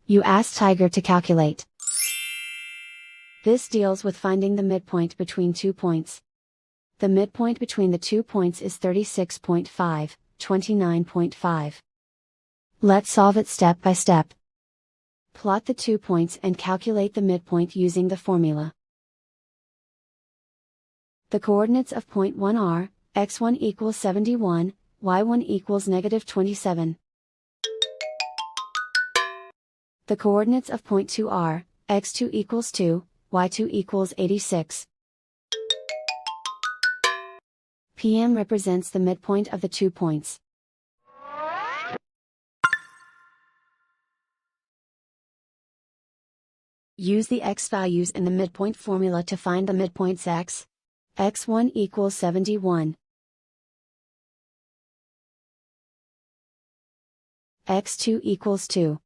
You ask Tiger to calculate. This deals with finding the midpoint between 2 points. The midpoint between the 2 points is 36.5, 29.5. Let's solve it step by step. Plot the 2 points and calculate the midpoint using the formula. The coordinates of point 1 are, x1 equals 71, y1 equals -27. The coordinates of point 2 are, x2 equals 2, y2 equals 86. PM represents the midpoint of the 2 points. Use the x values in the midpoint formula to find the midpoints x. x1 equals 71. x2 equals 2.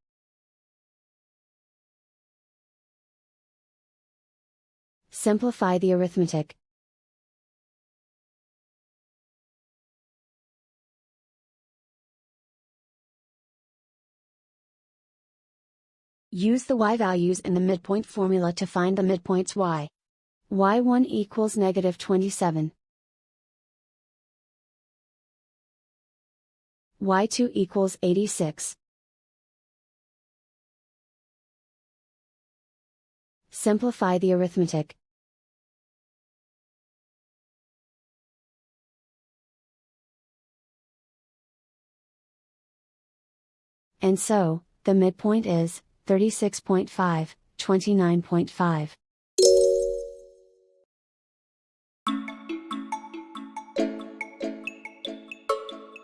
Simplify the arithmetic. Use the y values in the midpoint formula to find the midpoints y. y1 equals -27. y2 equals 86. Simplify the arithmetic. And so, the midpoint is 36.5, 29.5.